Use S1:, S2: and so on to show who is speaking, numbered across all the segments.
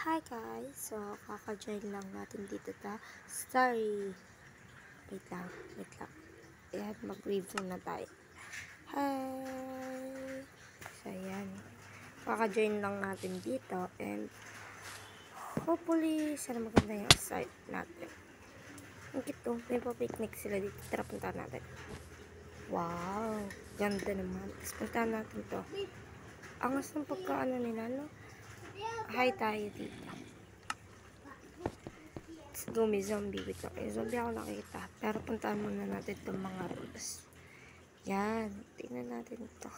S1: Hi guys! So, kaka-join lang natin dito ta story. Wait lang. Ayan, mag-review na tayo. Hi! So, ayan. Kaka-join lang natin dito and hopefully, sana maganda yung site natin. Ang kito, may pa-picnic sila dito. Tara, punta natin. Wow! Ganda naman. Tapos punta natin to. Angas ng pagkaano nila, no? Hi tayo dito. Let's go, may zombie. Wait lang. May zombie ako nakita. Pero puntaan muna natin itong mga rules. Yan. Tingnan natin ito.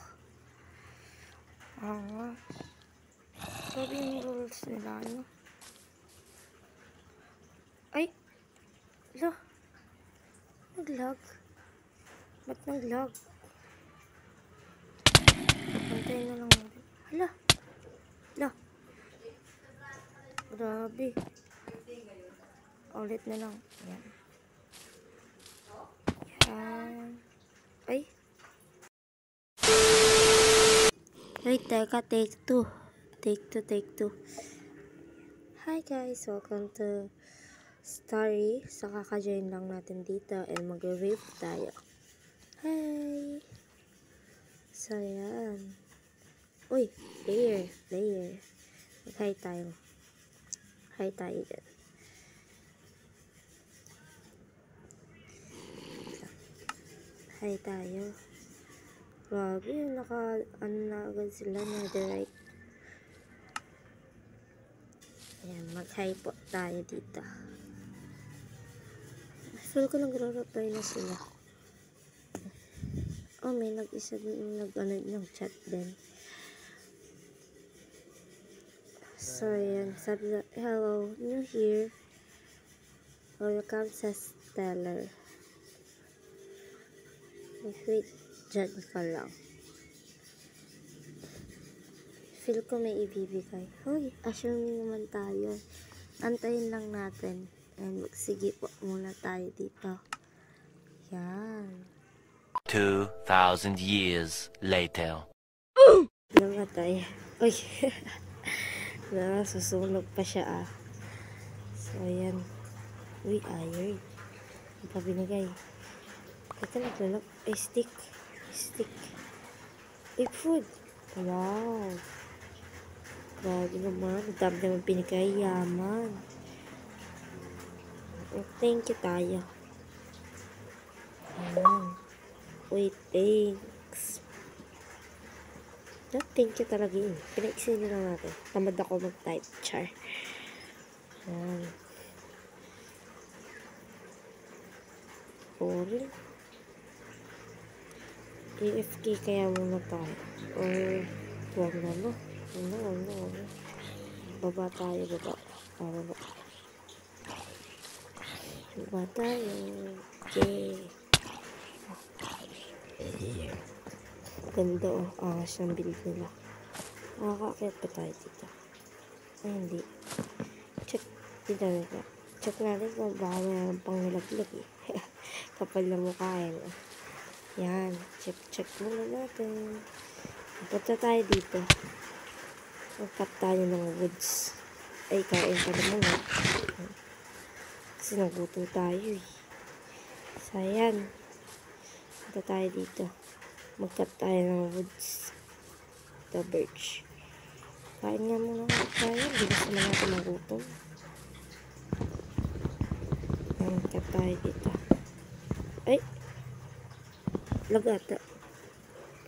S1: Sabi yung rules nila, ano? Ay! Hala! Nag-lag. Ba't nag-lag? Pantayin na lang natin. Hala! Hala! Grabe. Ulit na lang. Yan. Yan. Ay! Wait, teka. Take two. Hi guys! Welcome to story. So, kaka-join lang natin dito and mag-review tayo. Hi! So, yan. Uy! Player. Mag-hi tayo. Hi tayo dyan. Hi tayo. Grabe, ano na agad sila, netherite. Ayan, mag-hi po tayo dito. Feel ko nagro-reply na sila. Oh, may nag-isa ng chat din. So, ayan, sabi na, hello, new here. Welcome sa Stellar. Wait, dyan ka lang. Feel ko may ibibigay. Hoy, assuming naman tayo. Antayin lang natin. And sige po muna tayo dito. Yan.
S2: 2,000 years later.
S1: Namatay. Uy. Susunog pa siya ah. So, ayan. Uy, iron. Ang pa binigay. Ito naglalak. Ay, stick. Uy, food. Wow. Grabe naman. Dami naman pinigay. Yaman. Thank you tayo. Ayan. Uy, thanks. Thank you talaga yun. Pinaiksin nyo lang natin. Tamad ako mag-type. Char. Ayan. Boring. AFK kaya muna tayo. Or, wag na no. Ano. Baba tayo. Baba tayo. Okay. Ganda oh. Angas ang build nila. Makakakit pa tayo dito. Ay, hindi. Check natin kung baka mayroon pang nilaglag eh. Kapal na mukha yan. Yan. Check muna natin. Punta tayo dito. Magkat tayo ng woods. Ay, kain pa naman eh. Kasi naguto tayo eh. So, ayan. Punta tayo dito. Magkat tayo ng woods. The birch. Kain nga muna tayo. Bilis naman natin magutom. Magkat tayo dito. Ay! Lag ata.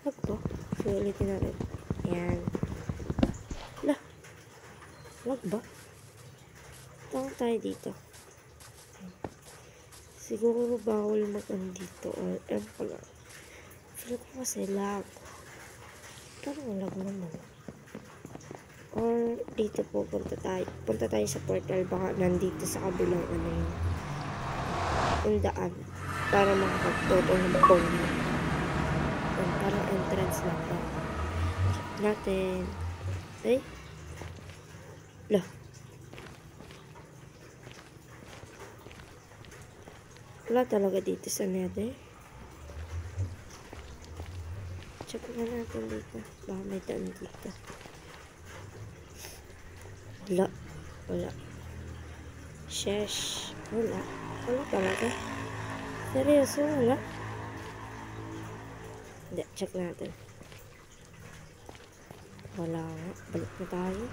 S1: Lag ba? So, ulitin natin. Ayan. Lag ba? Tawag tayo dito. Siguro bawal mag-andito or pala. Feel ko kasi lag. Parang lag naman. Or dito po punta tayo sa portal. Baka nandito sa kabilang ano yun. Yung daan. Para makapagtoto ng bomb. Parang entrance lang ba. Check natin. Ay. Lah. Wala talaga dito sa nether. Check na natin dito. Baka may daan dito. Wala. Wala. Shesh. Wala. Wala talaga. Seryoso, wala. Hindi, check natin. Wala nga. Balik na tayo.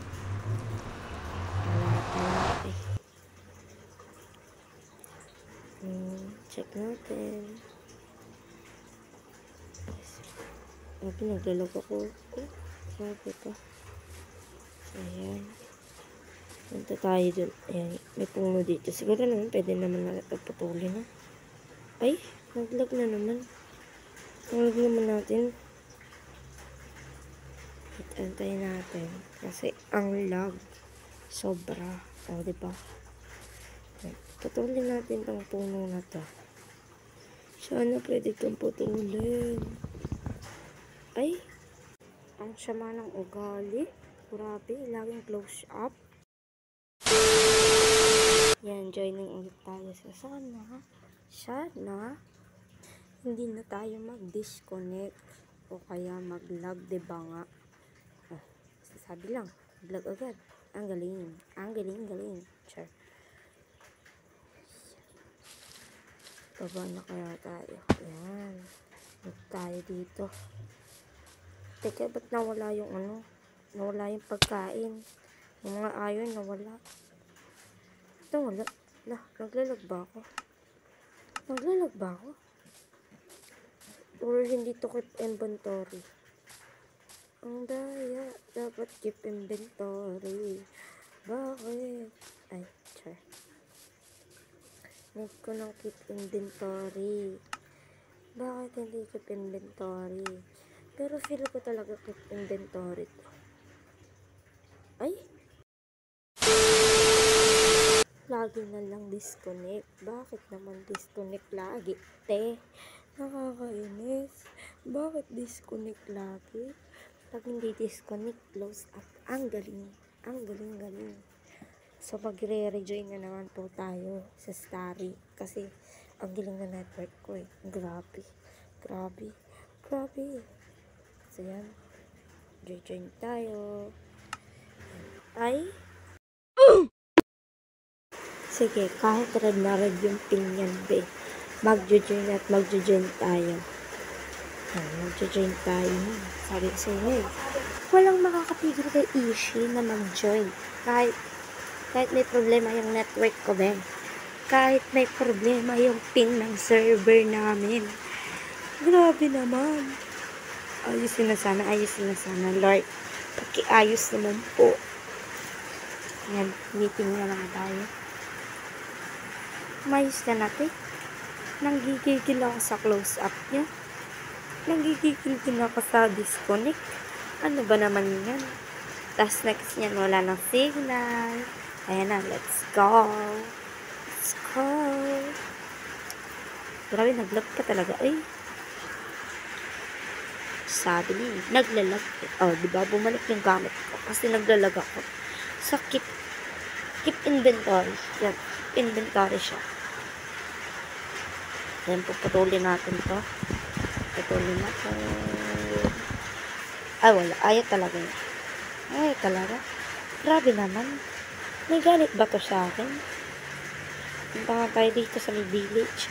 S1: Wala tayo eh. Check natin. Naglalag ako. Oh, sabi ka. Ayan. Punta tayo dun. Ayan. May puno dito. Siguro naman, pwede naman na pagputulin na. Ay, naglag na naman. Naglag naman natin. Antayin natin. Kasi ang lag. Sobra. O, diba? Putulin natin tong puno na to. Sana pwede itong putulin. Ay! Ang sama ng ugali. Grabe, laging close up. Yan, joining ulit tayo sa sana hindi na tayo mag-disconnect o kaya mag-lag, diba nga? Sabi lang, mag-lag agad. Ang galing. Sure. Baba na kaya tayo. Yan. Huwag tayo dito. Teka, ba't nawala yung nawala yung pagkain? Yung mga iron, nawala. Ito, wala. Naglalag ba ako? Or hindi to keep inventory? Ang daya. Dapat keep inventory. Bakit? Ay, sure. Need ko ng keep inventory. Bakit hindi keep inventory? Pero feel ko talaga keep inventory to. Ay! Lagi na lang disconnect. Bakit naman disconnect lagi? Te, nakakainis. Bakit disconnect lagi? Pag hindi disconnect, close up. Ang galing. So, magre-rejoin na naman po tayo sa Starry. Kasi, ang galing na network ko eh. Grabe. So, yan. Join tayo. Ay! Sige, kahit red na red yung pin yan, be. Mag-join tayo. Mag-join tayo. Sabi ko sa'yo, eh. Walang makakapigil kay Ishi na mag-join. Kahit may problema yung network ko, be. Kahit may problema yung pin ng server namin. Grabe naman. Ayusin na sana, Lord. Pakiayos naman po. Yan, meeting na lang tayo. Mayos ka natin. Nanggigigil ako sa close-up niya. Nanggigigil din ako sa disconnect. Ano ba naman yan? Tapos next niyan, wala ng signal. Ayan na, let's go. Grabe, naglag ka talaga. Ay. Sabi niya, naglalag. Oh, diba? Bumalik yung gamit ko. Kasi naglalag ako. So, keep inventory. Yan. Inventory siya. Then, puputulin natin to. Putulin natin. Ay, wala. Ayaw talaga. Grabe naman. May galit ba to sa akin? Punta nga tayo dito sa may village.